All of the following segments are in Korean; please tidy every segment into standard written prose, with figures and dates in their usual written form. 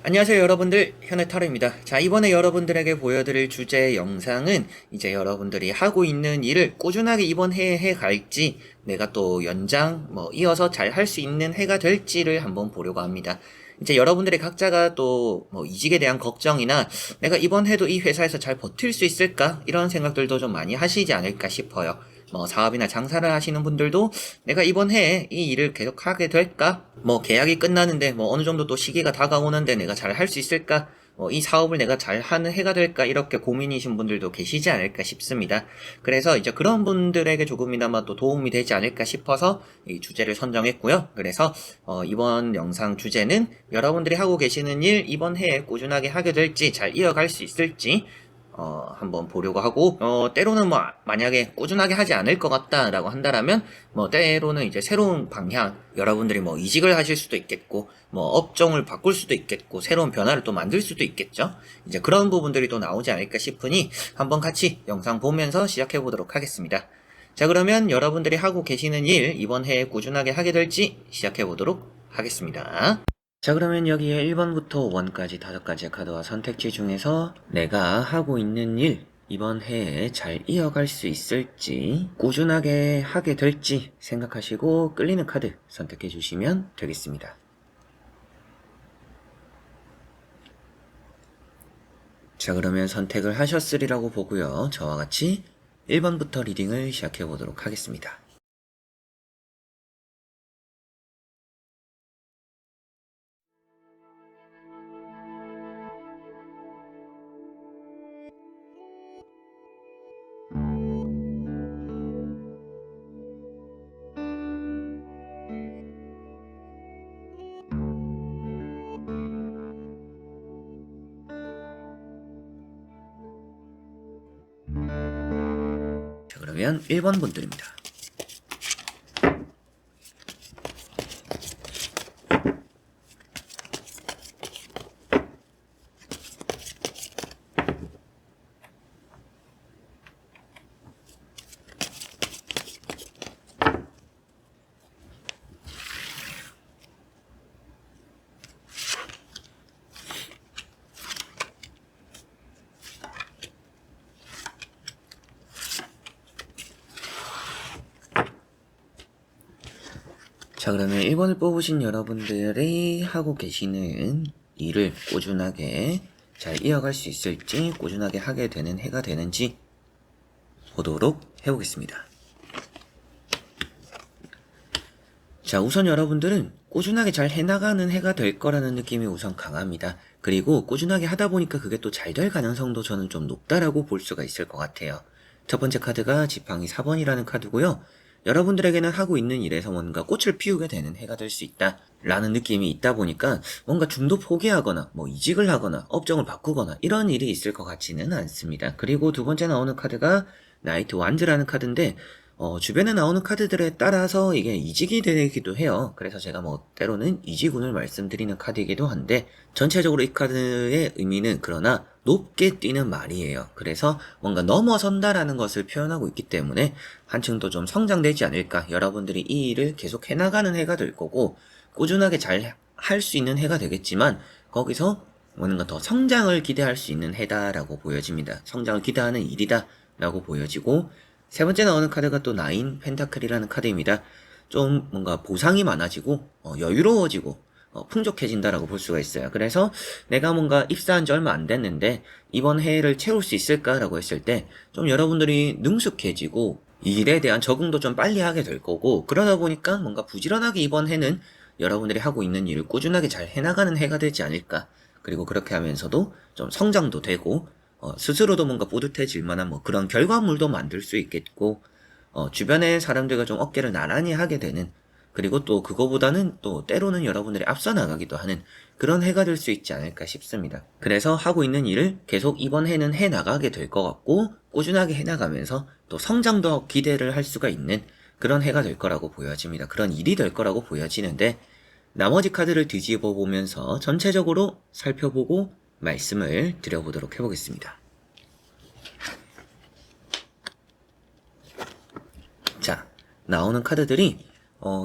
안녕하세요 여러분들, 현해타로입니다. 자, 이번에 여러분들에게 보여드릴 주제 영상은 이제 여러분들이 하고 있는 일을 꾸준하게 이번 해에 해갈지, 내가 또 연장 이어서 잘 할 수 있는 해가 될지를 한번 보려고 합니다. 이제 여러분들이 각자가 또 이직에 대한 걱정이나 내가 이번 해도 이 회사에서 잘 버틸 수 있을까, 이런 생각들도 좀 많이 하시지 않을까 싶어요. 사업이나 장사를 하시는 분들도 내가 이번 해에 이 일을 계속 하게 될까? 계약이 끝나는데 어느 정도 또 시기가 다가오는데 내가 잘 할 수 있을까? 이 사업을 내가 잘 하는 해가 될까? 이렇게 고민이신 분들도 계시지 않을까 싶습니다. 그래서 이제 그런 분들에게 조금이나마 또 도움이 되지 않을까 싶어서 이 주제를 선정했고요. 그래서 이번 영상 주제는 여러분들이 하고 계시는 일 이번 해에 꾸준하게 하게 될지, 잘 이어갈 수 있을지 한번 보려고 하고, 때로는 만약에 꾸준하게 하지 않을 것 같다라고 한다라면, 때로는 이제 새로운 방향, 여러분들이 이직을 하실 수도 있겠고, 업종을 바꿀 수도 있겠고, 새로운 변화를 또 만들 수도 있겠죠? 이제 그런 부분들이 또 나오지 않을까 싶으니, 한번 같이 영상 보면서 시작해 보도록 하겠습니다. 자, 그러면 여러분들이 하고 계시는 일, 이번 해에 꾸준하게 하게 될지 시작해 보도록 하겠습니다. 자, 그러면 여기에 1번부터 5번까지 5가지의 카드와 선택지 중에서 내가 하고 있는 일, 이번 해에 잘 이어갈 수 있을지, 꾸준하게 하게 될지 생각하시고 끌리는 카드 선택해 주시면 되겠습니다. 자, 그러면 선택을 하셨으리라고 보고요. 저와 같이 1번부터 리딩을 시작해 보도록 하겠습니다. 자, 그러면 1번 분들입니다. 자, 그러면 1번을 뽑으신 여러분들이 하고 계시는 일을 꾸준하게 잘 이어갈 수 있을지, 꾸준하게 하게 되는 해가 되는지 보도록 해보겠습니다. 자, 우선 여러분들은 꾸준하게 잘 해나가는 해가 될 거라는 느낌이 우선 강합니다. 그리고 꾸준하게 하다 보니까 그게 또 잘 될 가능성도 저는 좀 높다라고 볼 수가 있을 것 같아요. 첫 번째 카드가 지팡이 4번이라는 카드고요. 여러분들에게는 하고 있는 일에서 뭔가 꽃을 피우게 되는 해가 될 수 있다 라는 느낌이 있다 보니까 뭔가 중도 포기하거나 이직을 하거나 업종을 바꾸거나 이런 일이 있을 것 같지는 않습니다. 그리고 두 번째 나오는 카드가 나이트 완즈라는 카드인데, 주변에 나오는 카드들에 따라서 이게 이직이 되기도 해요. 그래서 제가 때로는 이직운을 말씀드리는 카드이기도 한데, 전체적으로 이 카드의 의미는 그러나 높게 뛰는 말이에요. 그래서 뭔가 넘어선다라는 것을 표현하고 있기 때문에 한층 더 좀 성장되지 않을까. 여러분들이 이 일을 계속 해나가는 해가 될 거고, 꾸준하게 잘 할 수 있는 해가 되겠지만, 거기서 뭔가 더 성장을 기대할 수 있는 해다라고 보여집니다. 성장을 기대하는 일이다 라고 보여지고, 세 번째 나오는 카드가 또 나인 펜타클이라는 카드입니다. 좀 뭔가 보상이 많아지고 여유로워지고 풍족해진다라고 볼 수가 있어요. 그래서 내가 뭔가 입사한 지 얼마 안 됐는데 이번 해를 채울 수 있을까라고 했을 때 좀 여러분들이 능숙해지고 이 일에 대한 적응도 좀 빨리 하게 될 거고, 그러다 보니까 뭔가 부지런하게 이번 해는 여러분들이 하고 있는 일을 꾸준하게 잘 해나가는 해가 되지 않을까. 그리고 그렇게 하면서도 좀 성장도 되고 스스로도 뭔가 뿌듯해질 만한 그런 결과물도 만들 수 있겠고, 주변의 사람들과 좀 어깨를 나란히 하게 되는, 그리고 또 그거보다는 또 때로는 여러분들이 앞서 나가기도 하는 그런 해가 될 수 있지 않을까 싶습니다. 그래서 하고 있는 일을 계속 이번 해는 해 나가게 될 것 같고, 꾸준하게 해 나가면서 또 성장도 기대를 할 수가 있는 그런 해가 될 거라고 보여집니다. 그런 일이 될 거라고 보여지는데, 나머지 카드를 뒤집어 보면서 전체적으로 살펴보고 말씀을 드려보도록 해보겠습니다. 자, 나오는 카드들이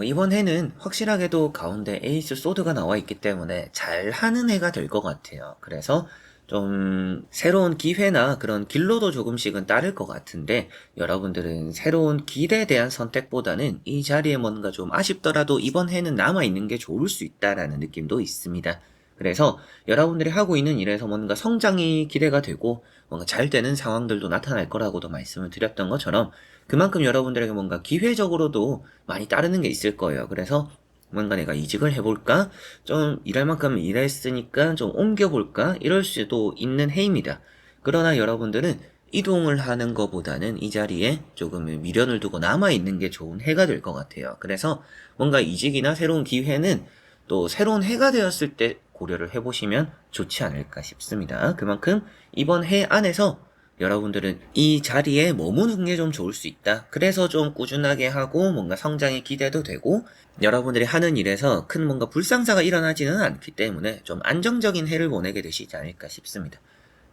이번 해는 확실하게도 가운데 에이스 소드가 나와 있기 때문에 잘하는 해가 될 것 같아요. 그래서 좀 새로운 기회나 그런 길로도 조금씩은 따를 것 같은데 여러분들은 새로운 길에 대한 선택보다는 이 자리에 뭔가 좀 아쉽더라도 이번 해는 남아있는 게 좋을 수 있다라는 느낌도 있습니다. 그래서 여러분들이 하고 있는 일에서 뭔가 성장이 기대가 되고 뭔가 잘 되는 상황들도 나타날 거라고도 말씀을 드렸던 것처럼 그만큼 여러분들에게 뭔가 기회적으로도 많이 따르는 게 있을 거예요. 그래서 뭔가 내가 이직을 해볼까? 좀 일할 만큼 일했으니까 좀 옮겨볼까? 이럴 수도 있는 해입니다. 그러나 여러분들은 이동을 하는 것보다는 이 자리에 조금 미련을 두고 남아있는 게 좋은 해가 될 것 같아요. 그래서 뭔가 이직이나 새로운 기회는 또 새로운 해가 되었을 때 고려를 해보시면 좋지 않을까 싶습니다. 그만큼 이번 해 안에서 여러분들은 이 자리에 머무는 게 좀 좋을 수 있다. 그래서 좀 꾸준하게 하고 뭔가 성장에 기대도 되고 여러분들이 하는 일에서 큰 뭔가 불상사가 일어나지는 않기 때문에 좀 안정적인 해를 보내게 되시지 않을까 싶습니다.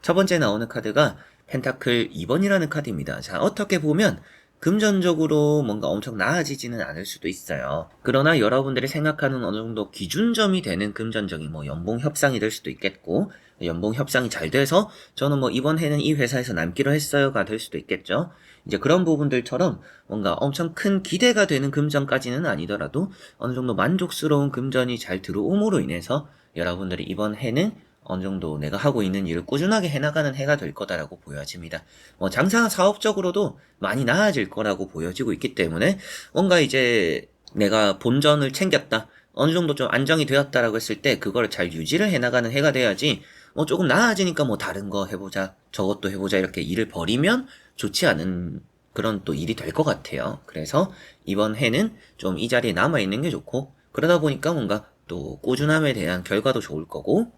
첫 번째 나오는 카드가 펜타클 2번이라는 카드입니다. 자, 어떻게 보면 금전적으로 뭔가 엄청 나아지지는 않을 수도 있어요. 그러나 여러분들이 생각하는 어느 정도 기준점이 되는 금전적인 뭐 연봉 협상이 될 수도 있겠고 연봉 협상이 잘 돼서 저는 뭐 이번 해는 이 회사에서 남기로 했어요가 될 수도 있겠죠. 이제 그런 부분들처럼 뭔가 엄청 큰 기대가 되는 금전까지는 아니더라도 어느 정도 만족스러운 금전이 잘 들어옴으로 인해서 여러분들이 이번 해는 어느 정도 내가 하고 있는 일을 꾸준하게 해나가는 해가 될 거다라고 보여집니다. 장사나 사업적으로도 많이 나아질 거라고 보여지고 있기 때문에 뭔가 이제 내가 본전을 챙겼다. 어느 정도 좀 안정이 되었다라고 했을 때 그걸 잘 유지를 해나가는 해가 돼야지 조금 나아지니까 뭐 다른 거 해보자 저것도 해보자 이렇게 일을 벌이면 좋지 않은 그런 또 일이 될 것 같아요. 그래서 이번 해는 좀 이 자리에 남아있는 게 좋고 그러다 보니까 뭔가 또 꾸준함에 대한 결과도 좋을 거고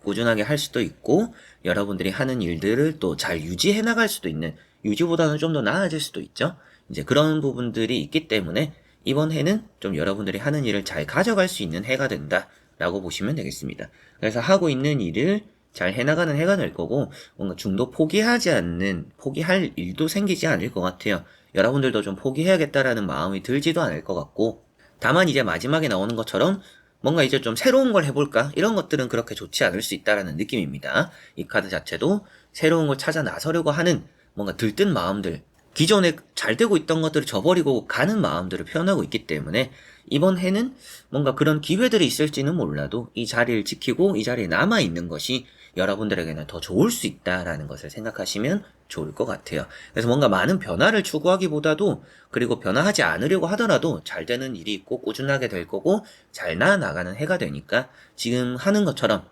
꾸준하게 할 수도 있고 여러분들이 하는 일들을 또 잘 유지해 나갈 수도 있는 유지보다는 좀 더 나아질 수도 있죠. 이제 그런 부분들이 있기 때문에 이번 해는 좀 여러분들이 하는 일을 잘 가져갈 수 있는 해가 된다라고 보시면 되겠습니다. 그래서 하고 있는 일을 잘 해나가는 해가 될 거고 뭔가 중도 포기하지 않는 포기할 일도 생기지 않을 것 같아요. 여러분들도 좀 포기해야겠다라는 마음이 들지도 않을 것 같고 다만 이제 마지막에 나오는 것처럼 뭔가 이제 좀 새로운 걸 해볼까? 이런 것들은 그렇게 좋지 않을 수 있다라는 느낌입니다. 이 카드 자체도 새로운 걸 찾아 나서려고 하는 뭔가 들뜬 마음들, 기존에 잘 되고 있던 것들을 저버리고 가는 마음들을 표현하고 있기 때문에 이번 해는 뭔가 그런 기회들이 있을지는 몰라도 이 자리를 지키고 이 자리에 남아있는 것이 여러분들에게는 더 좋을 수 있다라는 것을 생각하시면 좋을 것 같아요. 그래서 뭔가 많은 변화를 추구하기보다도 그리고 변화하지 않으려고 하더라도 잘 되는 일이 있고 꾸준하게 될 거고 잘 나아나가는 해가 되니까 지금 하는 것처럼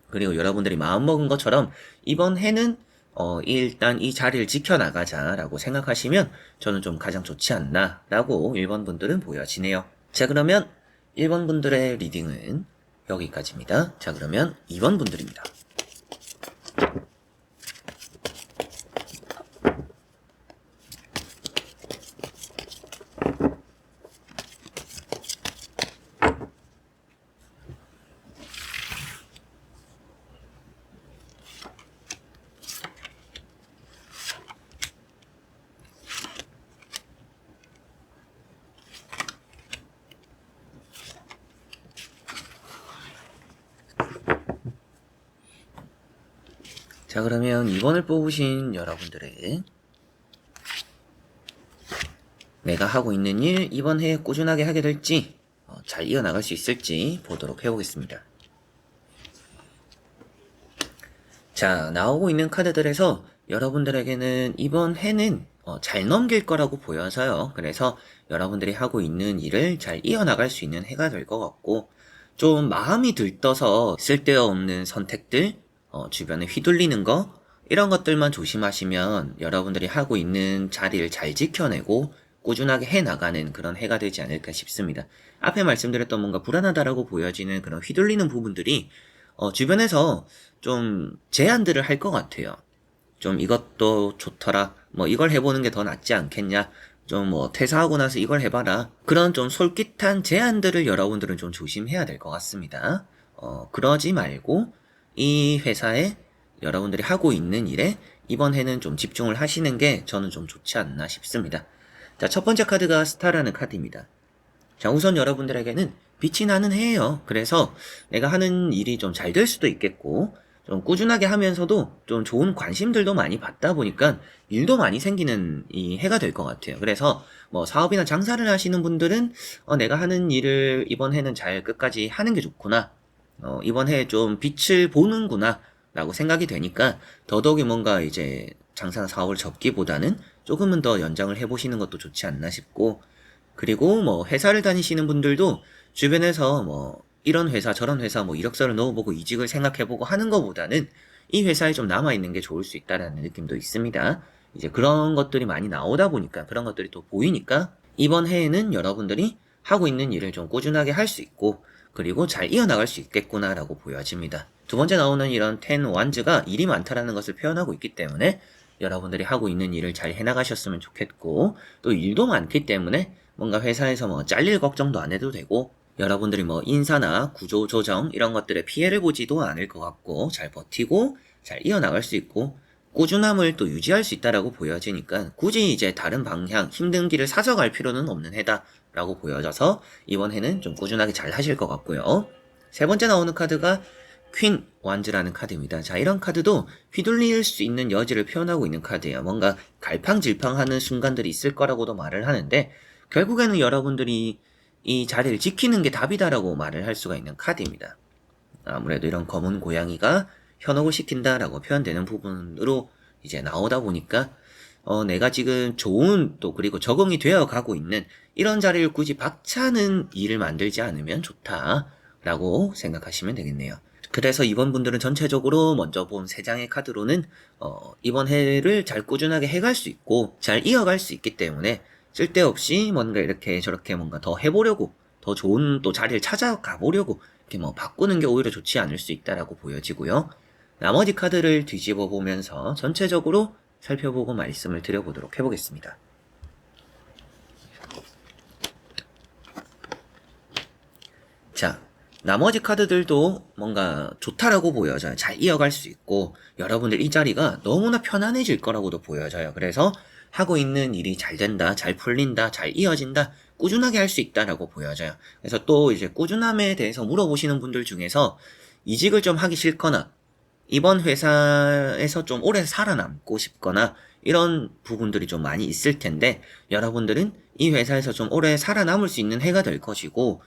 그리고 여러분들이 마음먹은 것처럼 이번 해는 일단 이 자리를 지켜나가자라고 생각하시면 저는 좀 가장 좋지 않나라고 1번 분들은 보여지네요. 자, 그러면 1번 분들의 리딩은 여기까지입니다. 자, 그러면 2번 분들입니다. 자, 그러면 2번을 뽑으신 여러분들의 내가 하고 있는 일 이번 해에 꾸준하게 하게 될지 잘 이어나갈 수 있을지 보도록 해보겠습니다. 자, 나오고 있는 카드들에서 여러분들에게는 이번 해는 잘 넘길 거라고 보여서요. 그래서 여러분들이 하고 있는 일을 잘 이어나갈 수 있는 해가 될 것 같고 좀 마음이 들떠서 쓸데없는 선택들 주변에 휘둘리는 거 이런 것들만 조심하시면 여러분들이 하고 있는 자리를 잘 지켜내고 꾸준하게 해나가는 그런 해가 되지 않을까 싶습니다. 앞에 말씀드렸던 뭔가 불안하다라고 보여지는 그런 휘둘리는 부분들이 주변에서 좀 제안들을 할 것 같아요. 좀 이것도 좋더라. 뭐 이걸 해보는 게 더 낫지 않겠냐. 좀 뭐 퇴사하고 나서 이걸 해봐라. 그런 좀 솔깃한 제안들을 여러분들은 좀 조심해야 될 것 같습니다. 그러지 말고 이 회사에 여러분들이 하고 있는 일에 이번 해는 좀 집중을 하시는 게 저는 좀 좋지 않나 싶습니다. 자, 첫 번째 카드가 스타라는 카드입니다. 자, 우선 여러분들에게는 빛이 나는 해예요. 그래서 내가 하는 일이 좀 잘 될 수도 있겠고, 좀 꾸준하게 하면서도 좀 좋은 관심들도 많이 받다 보니까 일도 많이 생기는 이 해가 될 것 같아요. 그래서 뭐 사업이나 장사를 하시는 분들은 내가 하는 일을 이번 해는 잘 끝까지 하는 게 좋구나. 이번 해에 좀 빛을 보는구나. 라고 생각이 되니까 더더욱이 뭔가 이제 장사나 사업을 접기보다는 조금은 더 연장을 해보시는 것도 좋지 않나 싶고, 그리고 뭐 회사를 다니시는 분들도 주변에서 뭐 이런 회사 저런 회사 뭐 이력서를 넣어보고 이직을 생각해보고 하는 것보다는 이 회사에 좀 남아있는 게 좋을 수 있다라는 느낌도 있습니다. 이제 그런 것들이 많이 나오다 보니까 그런 것들이 또 보이니까 이번 해에는 여러분들이 하고 있는 일을 좀 꾸준하게 할 수 있고 그리고 잘 이어나갈 수 있겠구나라고 보여집니다. 두 번째 나오는 이런 10 wands가 일이 많다라는 것을 표현하고 있기 때문에 여러분들이 하고 있는 일을 잘 해나가셨으면 좋겠고, 또 일도 많기 때문에 뭔가 회사에서 뭐 잘릴 걱정도 안 해도 되고, 여러분들이 뭐 인사나 구조 조정 이런 것들에 피해를 보지도 않을 것 같고, 잘 버티고 잘 이어나갈 수 있고 꾸준함을 또 유지할 수 있다라고 보여지니까 굳이 이제 다른 방향 힘든 길을 사서 갈 필요는 없는 해다라고 보여져서 이번 해는 좀 꾸준하게 잘 하실 것 같고요. 세 번째 나오는 카드가 퀸 완즈라는 카드입니다. 자, 이런 카드도 휘둘릴 수 있는 여지를 표현하고 있는 카드예요. 뭔가 갈팡질팡하는 순간들이 있을 거라고도 말을 하는데 결국에는 여러분들이 이 자리를 지키는 게 답이다라고 말을 할 수가 있는 카드입니다. 아무래도 이런 검은 고양이가 현혹을 시킨다라고 표현되는 부분으로 이제 나오다 보니까 내가 지금 좋은 또 그리고 적응이 되어 가고 있는 이런 자리를 굳이 박차는 일을 만들지 않으면 좋다라고 생각하시면 되겠네요. 그래서 이번 분들은 전체적으로 먼저 본 3장의 카드로는 이번 해를 잘 꾸준하게 해갈 수 있고 잘 이어갈 수 있기 때문에 쓸데없이 뭔가 이렇게 저렇게 뭔가 더 해보려고 더 좋은 또 자리를 찾아가 보려고 이렇게 뭐 바꾸는 게 오히려 좋지 않을 수 있다라고 보여지고요. 나머지 카드를 뒤집어 보면서 전체적으로 살펴보고 말씀을 드려보도록 해보겠습니다. 자, 나머지 카드들도 뭔가 좋다라고 보여져요. 잘 이어갈 수 있고 여러분들 이 자리가 너무나 편안해질 거라고도 보여져요. 그래서 하고 있는 일이 잘 된다, 잘 풀린다, 잘 이어진다, 꾸준하게 할 수 있다라고 보여져요. 그래서 또 이제 꾸준함에 대해서 물어보시는 분들 중에서 이직을 좀 하기 싫거나 이번 회사에서 좀 오래 살아남고 싶거나 이런 부분들이 좀 많이 있을 텐데 여러분들은 이 회사에서 좀 오래 살아남을 수 있는 해가 될 것이고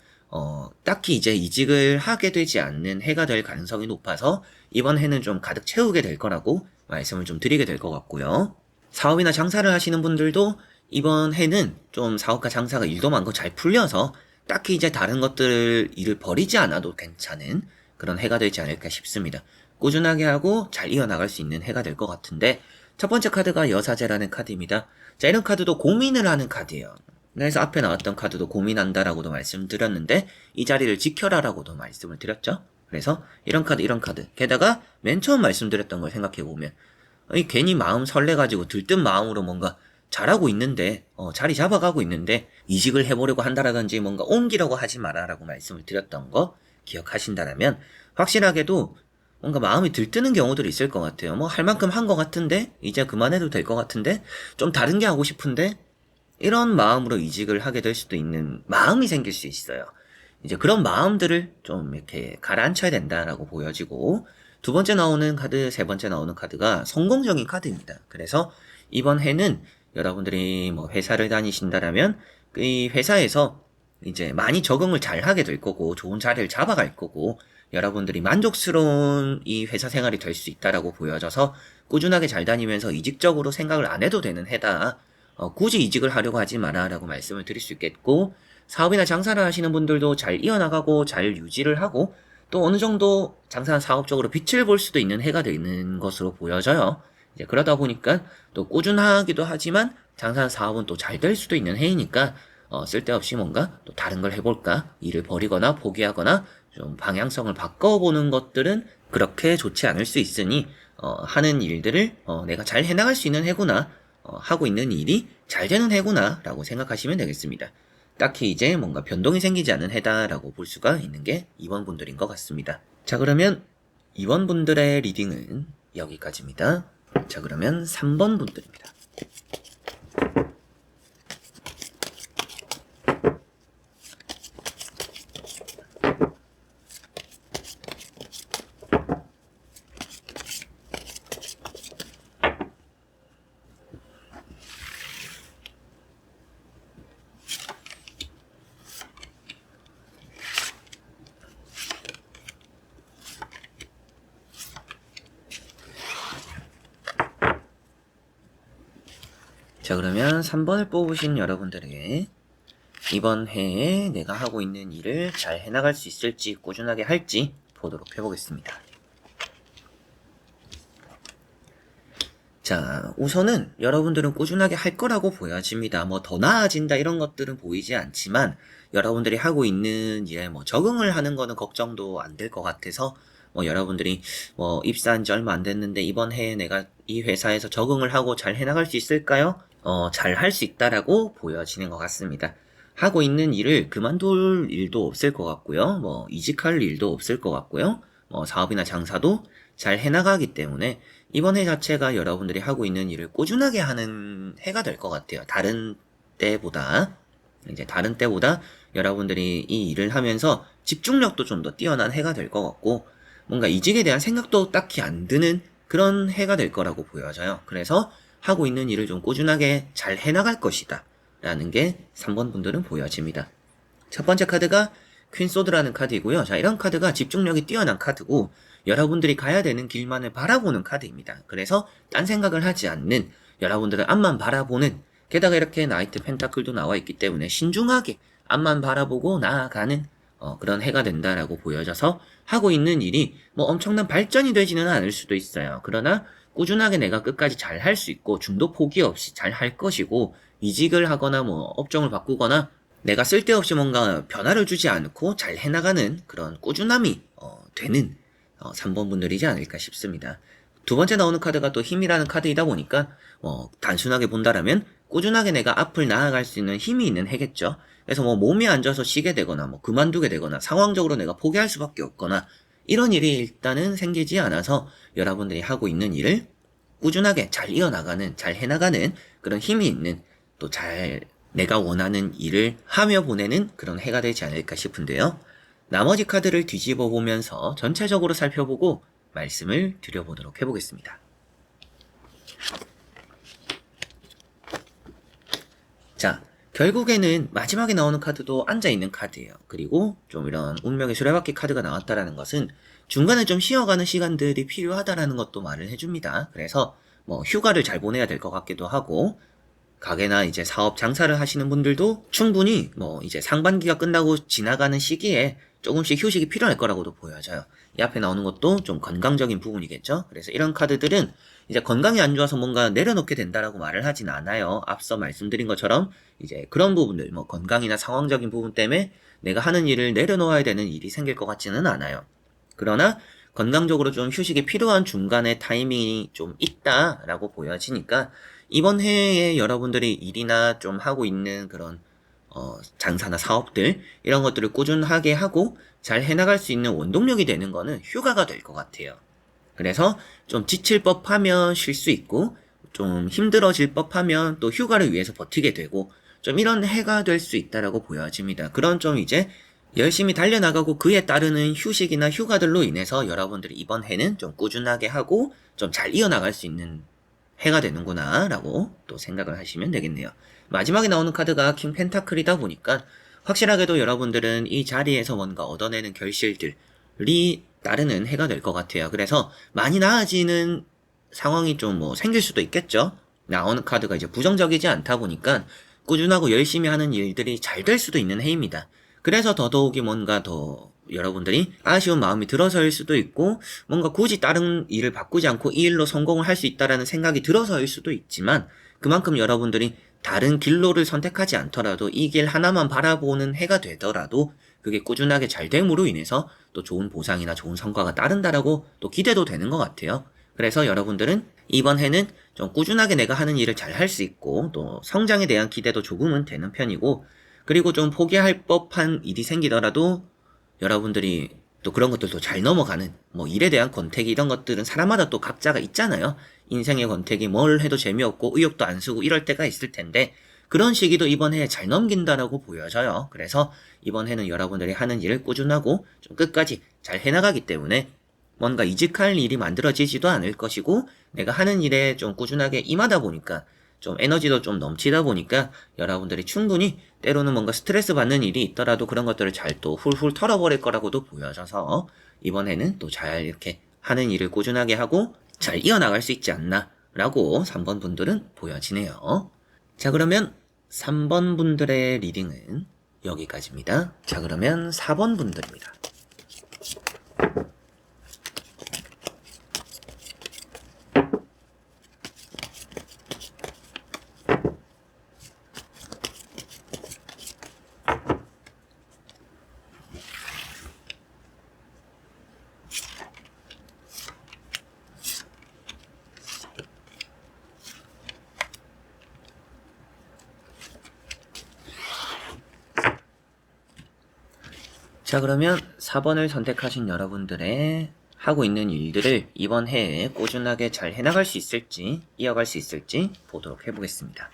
딱히 이제 이직을 하게 되지 않는 해가 될 가능성이 높아서 이번 해는 좀 가득 채우게 될 거라고 말씀을 좀 드리게 될 것 같고요. 사업이나 장사를 하시는 분들도 이번 해는 좀 사업과 장사가 일도 많고 잘 풀려서 딱히 이제 다른 것들 일을 버리지 않아도 괜찮은 그런 해가 되지 않을까 싶습니다. 꾸준하게 하고 잘 이어나갈 수 있는 해가 될 것 같은데 첫 번째 카드가 여사제라는 카드입니다. 자, 이런 카드도 고민을 하는 카드예요. 그래서 앞에 나왔던 카드도 고민한다라고도 말씀드렸는데 이 자리를 지켜라라고도 말씀을 드렸죠. 그래서 이런 카드 게다가 맨 처음 말씀드렸던 걸 생각해보면 괜히 마음 설레가지고 들뜬 마음으로 뭔가 잘하고 있는데 자리 잡아가고 있는데 이직을 해보려고 한다라든지 뭔가 옮기려고 하지 마라라고 말씀을 드렸던 거 기억하신다면 확실하게도 뭔가 마음이 들뜨는 경우들이 있을 것 같아요. 뭐 할 만큼 한 것 같은데 이제 그만해도 될 것 같은데 좀 다른 게 하고 싶은데 이런 마음으로 이직을 하게 될 수도 있는 마음이 생길 수 있어요. 이제 그런 마음들을 좀 이렇게 가라앉혀야 된다라고 보여지고 두 번째 나오는 카드, 세 번째 나오는 카드가 성공적인 카드입니다. 그래서 이번 해는 여러분들이 뭐 회사를 다니신다라면 이 회사에서 이제 많이 적응을 잘 하게 될 거고 좋은 자리를 잡아갈 거고 여러분들이 만족스러운 이 회사 생활이 될 수 있다라고 보여져서 꾸준하게 잘 다니면서 이직적으로 생각을 안 해도 되는 해다. 굳이 이직을 하려고 하지 마라 라고 말씀을 드릴 수 있겠고 사업이나 장사를 하시는 분들도 잘 이어나가고 잘 유지를 하고 또 어느 정도 장사나 사업적으로 빛을 볼 수도 있는 해가 되는 것으로 보여져요. 이제 그러다 보니까 또 꾸준하기도 하지만 장사나 사업은 또 잘 될 수도 있는 해이니까 쓸데없이 뭔가 또 다른 걸 해볼까 일을 버리거나 포기하거나 좀 방향성을 바꿔보는 것들은 그렇게 좋지 않을 수 있으니 하는 일들을 내가 잘 해나갈 수 있는 해구나 하고 있는 일이 잘 되는 해구나 라고 생각하시면 되겠습니다. 딱히 이제 뭔가 변동이 생기지 않은 해다라고 볼 수가 있는 게 2번 분들인 것 같습니다. 자, 그러면 2번 분들의 리딩은 여기까지입니다. 자, 그러면 3번 분들입니다. 자, 그러면 3번을 뽑으신 여러분들에게 이번 해에 내가 하고 있는 일을 잘 해나갈 수 있을지, 꾸준하게 할지 보도록 해보겠습니다. 자, 우선은 여러분들은 꾸준하게 할 거라고 보여집니다. 뭐 더 나아진다 이런 것들은 보이지 않지만 여러분들이 하고 있는 일에 뭐 적응을 하는 거는 걱정도 안 될 것 같아서 뭐 여러분들이 뭐 입사한 지 얼마 안 됐는데 이번 해에 내가 이 회사에서 적응을 하고 잘 해나갈 수 있을까요? 잘 할 수 있다라고 보여지는 것 같습니다. 하고 있는 일을 그만둘 일도 없을 것 같고요. 뭐 이직할 일도 없을 것 같고요. 뭐 사업이나 장사도 잘 해나가기 때문에 이번 해 자체가 여러분들이 하고 있는 일을 꾸준하게 하는 해가 될 것 같아요. 다른 때보다 여러분들이 이 일을 하면서 집중력도 좀 더 뛰어난 해가 될 것 같고 뭔가 이직에 대한 생각도 딱히 안 드는 그런 해가 될 거라고 보여져요. 그래서 하고 있는 일을 좀 꾸준하게 잘 해나갈 것이다 라는 게 3번 분들은 보여집니다. 첫 번째 카드가 퀸소드라는 카드이고요. 자, 이런 카드가 집중력이 뛰어난 카드고 여러분들이 가야 되는 길만을 바라보는 카드입니다. 그래서 딴 생각을 하지 않는, 여러분들은 앞만 바라보는, 게다가 이렇게 나이트 펜타클도 나와 있기 때문에 신중하게 앞만 바라보고 나아가는 그런 해가 된다라고 보여져서 하고 있는 일이 뭐 엄청난 발전이 되지는 않을 수도 있어요. 그러나 꾸준하게 내가 끝까지 잘 할 수 있고 중도 포기 없이 잘 할 것이고 이직을 하거나 뭐 업종을 바꾸거나 내가 쓸데없이 뭔가 변화를 주지 않고 잘 해나가는 그런 꾸준함이 되는 3번 분들이지 않을까 싶습니다. 두 번째 나오는 카드가 또 힘이라는 카드이다 보니까 단순하게 본다라면 꾸준하게 내가 앞을 나아갈 수 있는 힘이 있는 해겠죠. 그래서 뭐 몸이 안 좋아서 쉬게 되거나 뭐 그만두게 되거나 상황적으로 내가 포기할 수밖에 없거나 이런 일이 일단은 생기지 않아서 여러분들이 하고 있는 일을 꾸준하게 잘 이어나가는, 잘 해나가는 그런 힘이 있는, 또 잘 내가 원하는 일을 하며 보내는 그런 해가 되지 않을까 싶은데요. 나머지 카드를 뒤집어 보면서 전체적으로 살펴보고 말씀을 드려보도록 해보겠습니다. 자, 결국에는 마지막에 나오는 카드도 앉아있는 카드예요. 그리고 좀 이런 운명의 수레바퀴 카드가 나왔다라는 것은 중간에 좀 쉬어가는 시간들이 필요하다라는 것도 말을 해줍니다. 그래서 뭐 휴가를 잘 보내야 될 것 같기도 하고, 가게나 이제 사업 장사를 하시는 분들도 충분히 뭐 이제 상반기가 끝나고 지나가는 시기에 조금씩 휴식이 필요할 거라고도 보여져요. 이 앞에 나오는 것도 좀 건강적인 부분이겠죠. 그래서 이런 카드들은 이제 건강이 안 좋아서 뭔가 내려놓게 된다라고 말을 하진 않아요. 앞서 말씀드린 것처럼 이제 그런 부분들, 뭐 건강이나 상황적인 부분 때문에 내가 하는 일을 내려놓아야 되는 일이 생길 것 같지는 않아요. 그러나 건강적으로 좀 휴식이 필요한 중간에 타이밍이 좀 있다라고 보여지니까 이번 해에 여러분들이 일이나 좀 하고 있는 그런 장사나 사업들 이런 것들을 꾸준하게 하고 잘 해나갈 수 있는 원동력이 되는 거는 휴가가 될 것 같아요. 그래서 좀 지칠 법하면 쉴 수 있고 좀 힘들어질 법하면 또 휴가를 위해서 버티게 되고 좀 이런 해가 될 수 있다라고 보여집니다. 그런 좀 이제 열심히 달려나가고 그에 따르는 휴식이나 휴가들로 인해서 여러분들이 이번 해는 좀 꾸준하게 하고 좀 잘 이어나갈 수 있는 해가 되는구나 라고 또 생각을 하시면 되겠네요. 마지막에 나오는 카드가 킹 펜타클이다 보니까 확실하게도 여러분들은 이 자리에서 뭔가 얻어내는 결실들이 따르는 해가 될 것 같아요. 그래서 많이 나아지는 상황이 좀 뭐 생길 수도 있겠죠. 나오는 카드가 이제 부정적이지 않다 보니까 꾸준하고 열심히 하는 일들이 잘 될 수도 있는 해입니다. 그래서 더더욱이 뭔가 더 여러분들이 아쉬운 마음이 들어서일 수도 있고 뭔가 굳이 다른 일을 바꾸지 않고 이 일로 성공을 할 수 있다라는 생각이 들어서일 수도 있지만 그만큼 여러분들이 다른 길로를 선택하지 않더라도 이 길 하나만 바라보는 해가 되더라도 그게 꾸준하게 잘 됨으로 인해서 또 좋은 보상이나 좋은 성과가 따른다라고 또 기대도 되는 것 같아요. 그래서 여러분들은 이번 해는 좀 꾸준하게 내가 하는 일을 잘 할 수 있고 또 성장에 대한 기대도 조금은 되는 편이고 그리고 좀 포기할 법한 일이 생기더라도 여러분들이 또 그런 것들도 잘 넘어가는 뭐 일에 대한 권태기 이런 것들은 사람마다 또 각자가 있잖아요. 인생의 권태기 뭘 해도 재미없고 의욕도 안 쓰고 이럴 때가 있을 텐데 그런 시기도 이번 해에 잘 넘긴다라고 보여져요. 그래서 이번 해는 여러분들이 하는 일을 꾸준하고 좀 끝까지 잘 해나가기 때문에 뭔가 이직할 일이 만들어지지도 않을 것이고 내가 하는 일에 좀 꾸준하게 임하다 보니까 좀 에너지도 좀 넘치다 보니까 여러분들이 충분히 때로는 뭔가 스트레스 받는 일이 있더라도 그런 것들을 잘 또 훌훌 털어버릴 거라고도 보여져서 이번에는 또 잘 이렇게 하는 일을 꾸준하게 하고 잘 이어나갈 수 있지 않나 라고 3번 분들은 보여지네요. 자, 그러면 3번 분들의 리딩은 여기까지입니다. 자, 그러면 4번 분들입니다. 자, 그러면 4번을 선택하신 여러분들의 하고 있는 일들을 이번 해에 꾸준하게 잘 해나갈 수 있을지, 이어갈 수 있을지 보도록 해보겠습니다.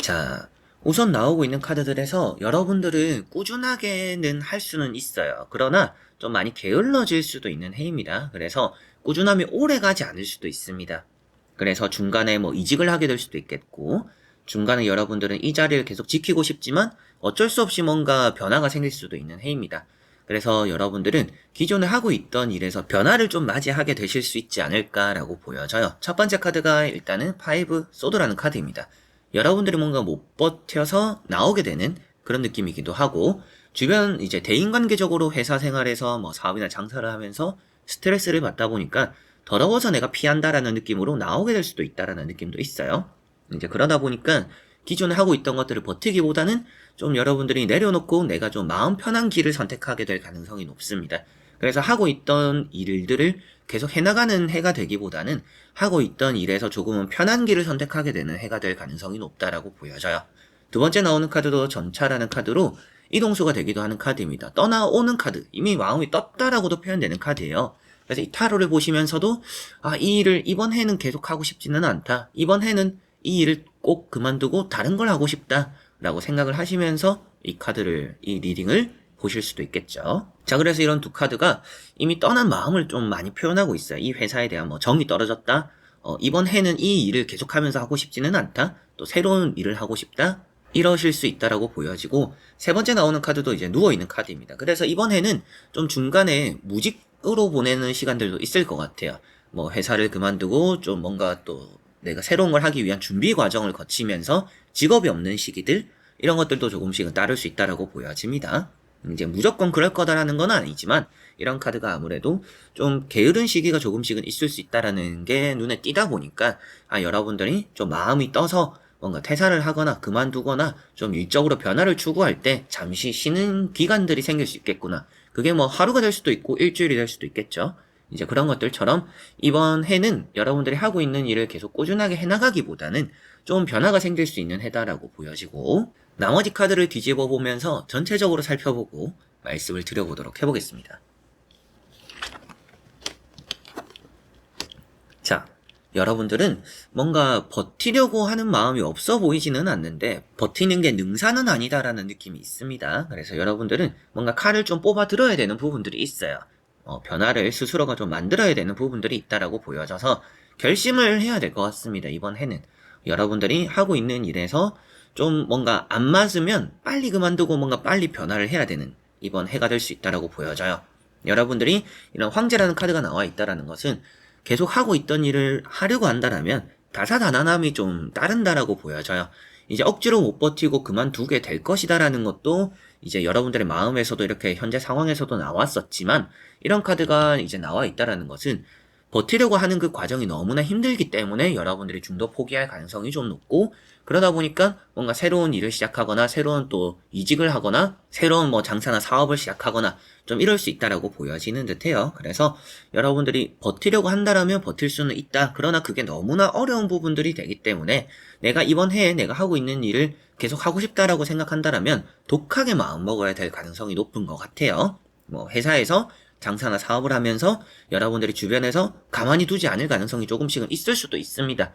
자, 우선 나오고 있는 카드들에서 여러분들은 꾸준하게는 할 수는 있어요. 그러나 좀 많이 게을러질 수도 있는 해입니다. 그래서 꾸준함이 오래 가지 않을 수도 있습니다. 그래서 중간에 뭐 이직을 하게 될 수도 있겠고, 중간에 여러분들은 이 자리를 계속 지키고 싶지만 어쩔 수 없이 뭔가 변화가 생길 수도 있는 해입니다. 그래서 여러분들은 기존에 하고 있던 일에서 변화를 좀 맞이하게 되실 수 있지 않을까라고 보여져요. 첫 번째 카드가 일단은 5 소드라는 카드입니다. 여러분들이 뭔가 못 버텨서 나오게 되는 그런 느낌이기도 하고, 주변 이제 대인관계적으로 회사 생활에서 뭐 사업이나 장사를 하면서 스트레스를 받다 보니까 더러워서 내가 피한다라는 느낌으로 나오게 될 수도 있다라는 느낌도 있어요. 이제 그러다 보니까 기존에 하고 있던 것들을 버티기보다는 좀 여러분들이 내려놓고 내가 좀 마음 편한 길을 선택하게 될 가능성이 높습니다. 그래서 하고 있던 일들을 계속 해나가는 해가 되기보다는 하고 있던 일에서 조금은 편한 길을 선택하게 되는 해가 될 가능성이 높다라고 보여져요. 두 번째 나오는 카드도 전차라는 카드로 이동수가 되기도 하는 카드입니다. 떠나오는 카드, 이미 마음이 떴다라고도 표현되는 카드예요. 그래서 이 타로를 보시면서도 이 일을 이번 해는 계속 하고 싶지는 않다. 이번 해는 이 일을 꼭 그만두고 다른 걸 하고 싶다라고 생각을 하시면서 이 리딩을 보실 수도 있겠죠. 자, 그래서 이런 두 카드가 이미 떠난 마음을 좀 많이 표현하고 있어요. 이 회사에 대한 뭐 정이 떨어졌다. 이번 해는 이 일을 계속하면서 하고 싶지는 않다. 또 새로운 일을 하고 싶다. 이러실 수 있다라고 보여지고, 세 번째 나오는 카드도 이제 누워있는 카드입니다. 그래서 이번 해는 좀 중간에 무직으로 보내는 시간들도 있을 것 같아요. 뭐 회사를 그만두고 좀 뭔가 또 내가 새로운 걸 하기 위한 준비 과정을 거치면서 직업이 없는 시기들, 이런 것들도 조금씩은 따를 수 있다라고 보여집니다. 이제 무조건 그럴 거다라는 건 아니지만 이런 카드가 아무래도 좀 게으른 시기가 조금씩은 있을 수 있다라는 게 눈에 띄다 보니까 여러분들이 좀 마음이 떠서 뭔가 퇴사를 하거나 그만두거나 좀 일적으로 변화를 추구할 때 잠시 쉬는 기간들이 생길 수 있겠구나. 그게 뭐 하루가 될 수도 있고 일주일이 될 수도 있겠죠. 이제 그런 것들처럼 이번 해는 여러분들이 하고 있는 일을 계속 꾸준하게 해나가기보다는 좀 변화가 생길 수 있는 해다라고 보여지고, 나머지 카드를 뒤집어 보면서 전체적으로 살펴보고 말씀을 드려보도록 해보겠습니다. 자, 여러분들은 뭔가 버티려고 하는 마음이 없어 보이지는 않는데 버티는 게 능사는 아니다라는 느낌이 있습니다. 그래서 여러분들은 뭔가 칼을 좀 뽑아 들어야 되는 부분들이 있어요. 변화를 스스로가 좀 만들어야 되는 부분들이 있다라고 보여져서 결심을 해야 될 것 같습니다. 이번 해는 여러분들이 하고 있는 일에서 좀 뭔가 안 맞으면 빨리 그만두고 뭔가 빨리 변화를 해야 되는 이번 해가 될 수 있다라고 보여져요. 여러분들이 이런 황제라는 카드가 나와 있다라는 것은 계속 하고 있던 일을 하려고 한다라면 다사다난함이 좀 따른다라고 보여져요. 이제 억지로 못 버티고 그만두게 될 것이다라는 것도 이제 여러분들의 마음에서도 이렇게 현재 상황에서도 나왔었지만, 이런 카드가 이제 나와 있다라는 것은 버티려고 하는 그 과정이 너무나 힘들기 때문에 여러분들이 중도 포기할 가능성이 좀 높고, 그러다 보니까 뭔가 새로운 일을 시작하거나 새로운 또 이직을 하거나 새로운 뭐 장사나 사업을 시작하거나 좀 이럴 수 있다라고 보여지는 듯해요. 그래서 여러분들이 버티려고 한다라면 버틸 수는 있다. 그러나 그게 너무나 어려운 부분들이 되기 때문에 내가 이번 해에 내가 하고 있는 일을 계속 하고 싶다라고 생각한다라면 독하게 마음먹어야 될 가능성이 높은 것 같아요. 뭐 회사에서 장사나 사업을 하면서 여러분들이 주변에서 가만히 두지 않을 가능성이 조금씩은 있을 수도 있습니다.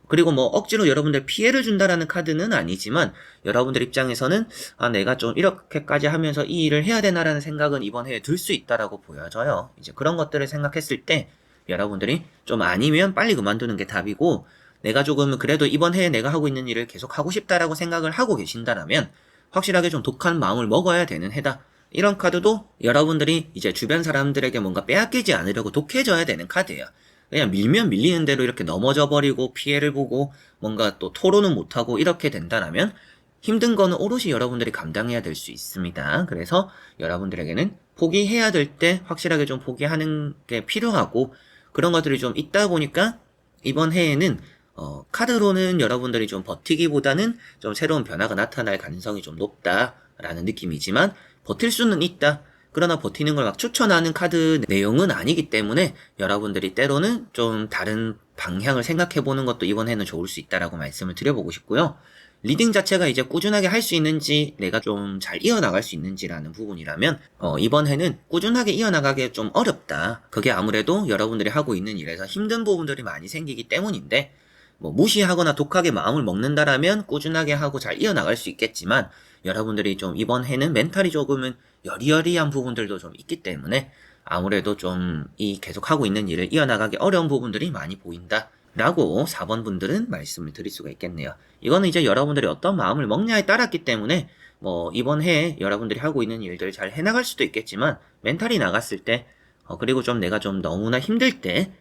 그리고 뭐 억지로 여러분들 피해를 준다라는 카드는 아니지만 여러분들 입장에서는 내가 좀 이렇게까지 하면서 이 일을 해야 되나라는 생각은 이번 해에 들 수 있다라고 보여져요. 이제 그런 것들을 생각했을 때 여러분들이 좀 아니면 빨리 그만두는 게 답이고, 내가 조금 그래도 이번 해에 내가 하고 있는 일을 계속 하고 싶다라고 생각을 하고 계신다라면 확실하게 좀 독한 마음을 먹어야 되는 해다. 이런 카드도 여러분들이 이제 주변 사람들에게 뭔가 빼앗기지 않으려고 독해져야 되는 카드예요. 그냥 밀면 밀리는 대로 이렇게 넘어져 버리고 피해를 보고 뭔가 또 토론은 못하고 이렇게 된다라면 힘든 거는 오롯이 여러분들이 감당해야 될 수 있습니다. 그래서 여러분들에게는 포기해야 될 때 확실하게 좀 포기하는 게 필요하고 그런 것들이 좀 있다 보니까 이번 해에는 카드로는 여러분들이 좀 버티기보다는 좀 새로운 변화가 나타날 가능성이 좀 높다라는 느낌이지만 버틸 수는 있다. 그러나 버티는 걸 막 추천하는 카드 내용은 아니기 때문에 여러분들이 때로는 좀 다른 방향을 생각해보는 것도 이번 해는 좋을 수 있다라고 말씀을 드려보고 싶고요. 리딩 자체가 이제 꾸준하게 할 수 있는지 내가 좀 잘 이어나갈 수 있는지라는 부분이라면 이번 해는 꾸준하게 이어나가기 좀 어렵다. 그게 아무래도 여러분들이 하고 있는 일에서 힘든 부분들이 많이 생기기 때문인데 뭐 무시하거나 독하게 마음을 먹는다라면 꾸준하게 하고 잘 이어나갈 수 있겠지만 여러분들이 좀 이번 해는 멘탈이 조금은 여리여리한 부분들도 좀 있기 때문에 아무래도 좀 이 계속 하고 있는 일을 이어나가기 어려운 부분들이 많이 보인다. 라고 4번 분들은 말씀을 드릴 수가 있겠네요. 이거는 이제 여러분들이 어떤 마음을 먹냐에 따랐기 때문에 뭐 이번 해에 여러분들이 하고 있는 일들을 잘 해나갈 수도 있겠지만 멘탈이 나갔을 때 그리고 좀 내가 좀 너무나 힘들 때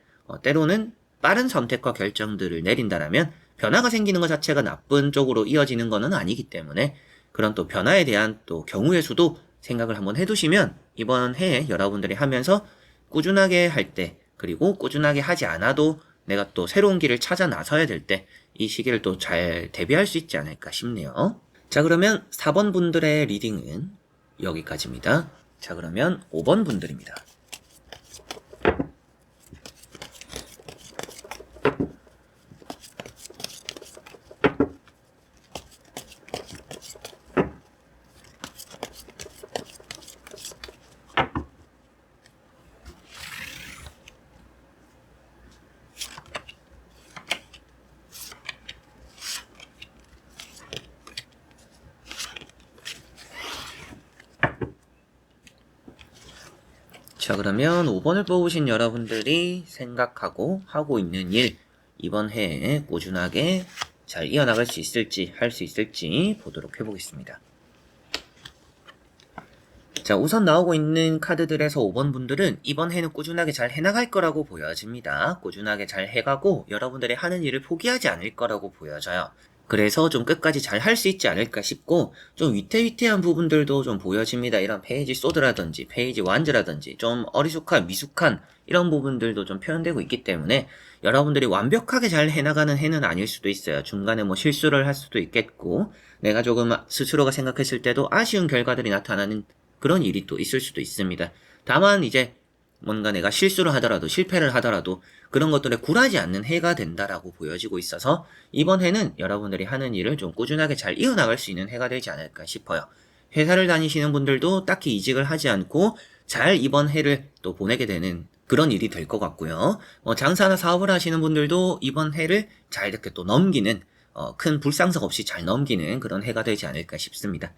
때로는 빠른 선택과 결정들을 내린다라면 변화가 생기는 것 자체가 나쁜 쪽으로 이어지는 것은 아니기 때문에 그런 또 변화에 대한 또 경우의 수도 생각을 한번 해두시면 이번 해에 여러분들이 하면서 꾸준하게 할 때 그리고 꾸준하게 하지 않아도 내가 또 새로운 길을 찾아 나서야 될 때 이 시기를 또 잘 대비할 수 있지 않을까 싶네요. 자, 그러면 4번 분들의 리딩은 여기까지입니다. 자, 그러면 5번 분들입니다. 자, 그러면 5번을 뽑으신 여러분들이 생각하고 하고 있는 일 이번 해에 꾸준하게 잘 이어나갈 수 있을지 할 수 있을지 보도록 해보겠습니다. 자, 우선 나오고 있는 카드들에서 5번 분들은 이번 해는 꾸준하게 잘 해나갈 거라고 보여집니다. 꾸준하게 잘 해가고 여러분들이 하는 일을 포기하지 않을 거라고 보여져요. 그래서 좀 끝까지 잘 할 수 있지 않을까 싶고 좀 위태위태한 부분들도 좀 보여집니다. 이런 페이지 소드라든지 페이지 완즈라든지 좀 어리숙한 미숙한 이런 부분들도 좀 표현되고 있기 때문에 여러분들이 완벽하게 잘 해나가는 해는 아닐 수도 있어요. 중간에 뭐 실수를 할 수도 있겠고 내가 조금 스스로가 생각했을 때도 아쉬운 결과들이 나타나는 그런 일이 또 있을 수도 있습니다. 다만 이제 뭔가 내가 실수를 하더라도 실패를 하더라도 그런 것들에 굴하지 않는 해가 된다라고 보여지고 있어서 이번 해는 여러분들이 하는 일을 좀 꾸준하게 잘 이어나갈 수 있는 해가 되지 않을까 싶어요. 회사를 다니시는 분들도 딱히 이직을 하지 않고 잘 이번 해를 또 보내게 되는 그런 일이 될 것 같고요. 장사나 사업을 하시는 분들도 이번 해를 잘 이렇게 또 넘기는 큰 불상사가 없이 잘 넘기는 그런 해가 되지 않을까 싶습니다.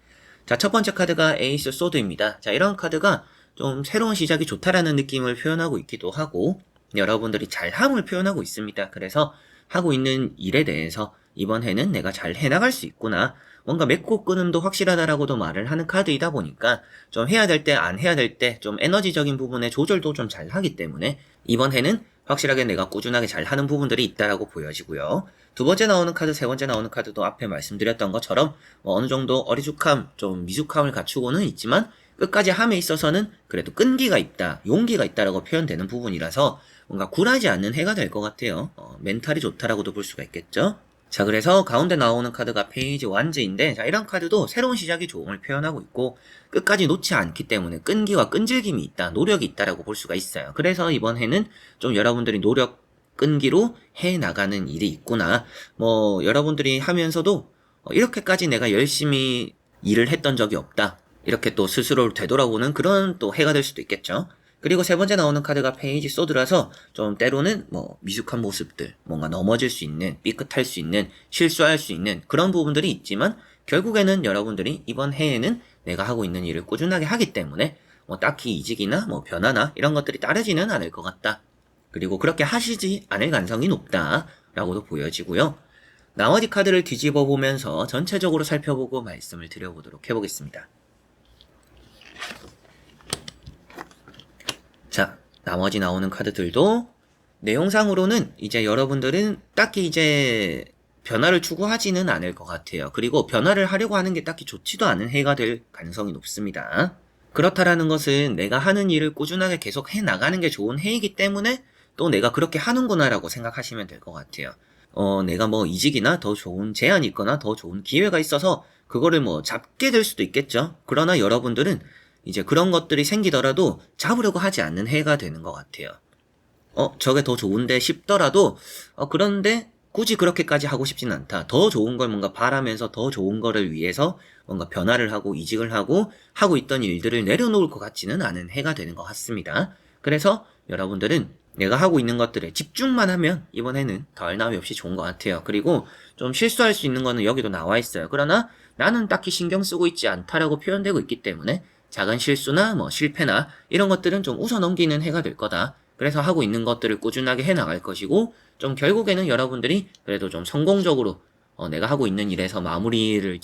자, 첫 번째 카드가 에이스 소드입니다. 자, 이런 카드가 좀 새로운 시작이 좋다라는 느낌을 표현하고 있기도 하고 여러분들이 잘함을 표현하고 있습니다. 그래서 하고 있는 일에 대해서 이번 해는 내가 잘 해나갈 수 있구나. 뭔가 맺고 끊음도 확실하다라고도 말을 하는 카드이다 보니까 좀 해야 될 때 안 해야 될 때 좀 에너지적인 부분에 조절도 좀 잘 하기 때문에 이번 해는 확실하게 내가 꾸준하게 잘 하는 부분들이 있다라고 보여지고요. 두 번째 나오는 카드, 세 번째 나오는 카드도 앞에 말씀드렸던 것처럼 어느 정도 어리숙함, 좀 미숙함을 갖추고는 있지만 끝까지 함에 있어서는 그래도 끈기가 있다, 용기가 있다라고 표현되는 부분이라서 뭔가 굴하지 않는 해가 될 것 같아요. 멘탈이 좋다라고도 볼 수가 있겠죠. 자, 그래서 가운데 나오는 카드가 페이지 완즈인데 자, 이런 카드도 새로운 시작이 좋음을 표현하고 있고 끝까지 놓지 않기 때문에 끈기와 끈질김이 있다, 노력이 있다라고 볼 수가 있어요. 그래서 이번 해는 좀 여러분들이 노력, 끈기로 해나가는 일이 있구나. 뭐 여러분들이 하면서도 이렇게까지 내가 열심히 일을 했던 적이 없다. 이렇게 또 스스로를 되돌아보는 그런 또 해가 될 수도 있겠죠. 그리고 세 번째 나오는 카드가 페이지 소드라서 좀 때로는 뭐 미숙한 모습들, 뭔가 넘어질 수 있는, 삐끗할 수 있는, 실수할 수 있는 그런 부분들이 있지만 결국에는 여러분들이 이번 해에는 내가 하고 있는 일을 꾸준하게 하기 때문에 뭐 딱히 이직이나 뭐 변화나 이런 것들이 따르지는 않을 것 같다. 그리고 그렇게 하시지 않을 가능성이 높다라고도 보여지고요. 나머지 카드를 뒤집어 보면서 전체적으로 살펴보고 말씀을 드려보도록 해보겠습니다. 자, 나머지 나오는 카드들도 내용상으로는 이제 여러분들은 딱히 이제 변화를 추구하지는 않을 것 같아요. 그리고 변화를 하려고 하는 게 딱히 좋지도 않은 해가 될 가능성이 높습니다. 그렇다라는 것은 내가 하는 일을 꾸준하게 계속 해 나가는 게 좋은 해이기 때문에 또 내가 그렇게 하는구나라고 생각하시면 될 것 같아요. 내가 뭐 이직이나 더 좋은 제안이 있거나 더 좋은 기회가 있어서 그거를 뭐 잡게 될 수도 있겠죠. 그러나 여러분들은 이제 그런 것들이 생기더라도 잡으려고 하지 않는 해가 되는 것 같아요. 저게 더 좋은데 싶더라도, 그런데 굳이 그렇게까지 하고 싶진 않다. 더 좋은 걸 뭔가 바라면서 더 좋은 거를 위해서 뭔가 변화를 하고 이직을 하고 있던 일들을 내려놓을 것 같지는 않은 해가 되는 것 같습니다. 그래서 여러분들은 내가 하고 있는 것들에 집중만 하면 이번 해는 더할 나위 없이 좋은 것 같아요. 그리고 좀 실수할 수 있는 거는 여기도 나와 있어요. 그러나 나는 딱히 신경 쓰고 있지 않다라고 표현되고 있기 때문에 작은 실수나 뭐 실패나 이런 것들은 좀 웃어넘기는 해가 될 거다. 그래서 하고 있는 것들을 꾸준하게 해나갈 것이고 좀 결국에는 여러분들이 그래도 좀 성공적으로 내가 하고 있는 일에서 마무리를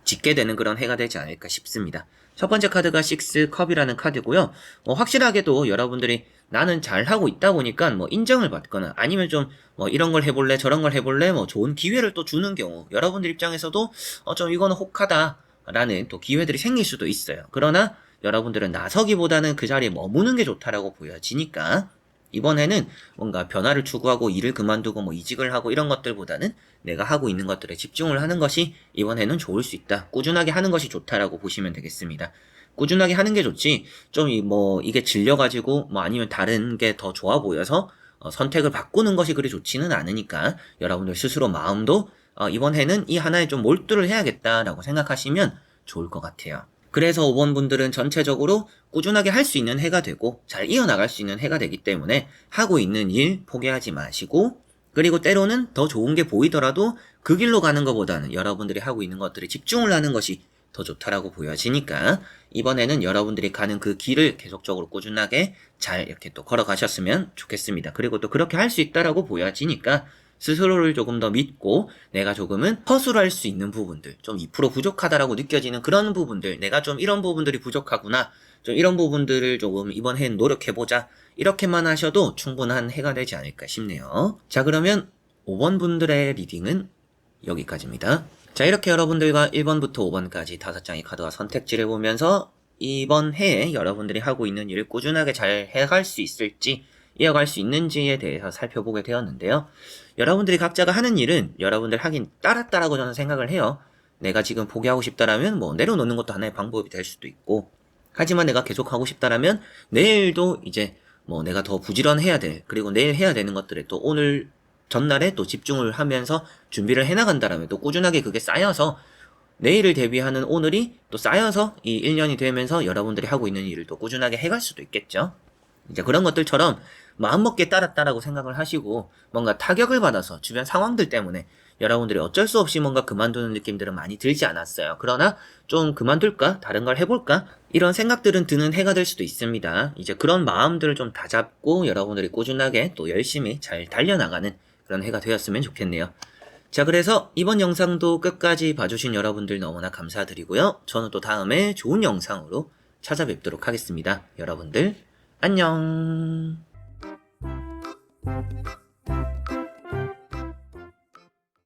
짓게 되는 그런 해가 되지 않을까 싶습니다. 첫 번째 카드가 6컵이라는 카드고요. 확실하게도 여러분들이 나는 잘하고 있다 보니까 뭐 인정을 받거나 아니면 좀 뭐 이런 걸 해볼래 저런 걸 해볼래 뭐 좋은 기회를 또 주는 경우 여러분들 입장에서도 좀 이거는 혹하다라는 또 기회들이 생길 수도 있어요. 그러나 여러분들은 나서기보다는 그 자리에 머무는 게 좋다라고 보여지니까 이번에는 뭔가 변화를 추구하고 일을 그만두고 뭐 이직을 하고 이런 것들보다는 내가 하고 있는 것들에 집중을 하는 것이 이번에는 좋을 수 있다. 꾸준하게 하는 것이 좋다라고 보시면 되겠습니다. 꾸준하게 하는 게 좋지 좀 뭐 이게 질려가지고 뭐 아니면 다른 게 더 좋아 보여서 선택을 바꾸는 것이 그리 좋지는 않으니까 여러분들 스스로 마음도 이번 해는 이 하나에 좀 몰두를 해야겠다라고 생각하시면 좋을 것 같아요. 그래서 5번 분들은 전체적으로 꾸준하게 할 수 있는 해가 되고 잘 이어나갈 수 있는 해가 되기 때문에 하고 있는 일 포기하지 마시고 그리고 때로는 더 좋은 게 보이더라도 그 길로 가는 것보다는 여러분들이 하고 있는 것들에 집중을 하는 것이 더 좋다라고 보여지니까 이번에는 여러분들이 가는 그 길을 계속적으로 꾸준하게 잘 이렇게 또 걸어가셨으면 좋겠습니다. 그리고 또 그렇게 할 수 있다라고 보여지니까 스스로를 조금 더 믿고 내가 조금은 허술할 수 있는 부분들 좀 2% 부족하다라고 느껴지는 그런 부분들 내가 좀 이런 부분들이 부족하구나 좀 이런 부분들을 조금 이번 해는 노력해보자 이렇게만 하셔도 충분한 해가 되지 않을까 싶네요. 자 그러면 5번 분들의 리딩은 여기까지입니다. 자 이렇게 여러분들과 1번부터 5번까지 5장의 카드와 선택지를 보면서 이번 해에 여러분들이 하고 있는 일을 꾸준하게 잘 해갈 수 있을지 이어갈 수 있는지에 대해서 살펴보게 되었는데요. 여러분들이 각자가 하는 일은 여러분들 하긴 따랐다라고 저는 생각을 해요. 내가 지금 포기하고 싶다라면 뭐 내려놓는 것도 하나의 방법이 될 수도 있고 하지만 내가 계속 하고 싶다라면 내일도 이제 뭐 내가 더 부지런해야 될 그리고 내일 해야 되는 것들에 또 오늘 전날에 또 집중을 하면서 준비를 해나간다라면 또 꾸준하게 그게 쌓여서 내일을 대비하는 오늘이 또 쌓여서 이 1년이 되면서 여러분들이 하고 있는 일을 또 꾸준하게 해갈 수도 있겠죠. 이제 그런 것들처럼 마음먹기에 따랐다라고 생각을 하시고 뭔가 타격을 받아서 주변 상황들 때문에 여러분들이 어쩔 수 없이 뭔가 그만두는 느낌들은 많이 들지 않았어요. 그러나 좀 그만둘까? 다른 걸 해볼까? 이런 생각들은 드는 해가 될 수도 있습니다. 이제 그런 마음들을 좀 다잡고 여러분들이 꾸준하게 또 열심히 잘 달려나가는 그런 해가 되었으면 좋겠네요. 자 그래서 이번 영상도 끝까지 봐주신 여러분들 너무나 감사드리고요. 저는 또 다음에 좋은 영상으로 찾아뵙도록 하겠습니다. 여러분들 안녕.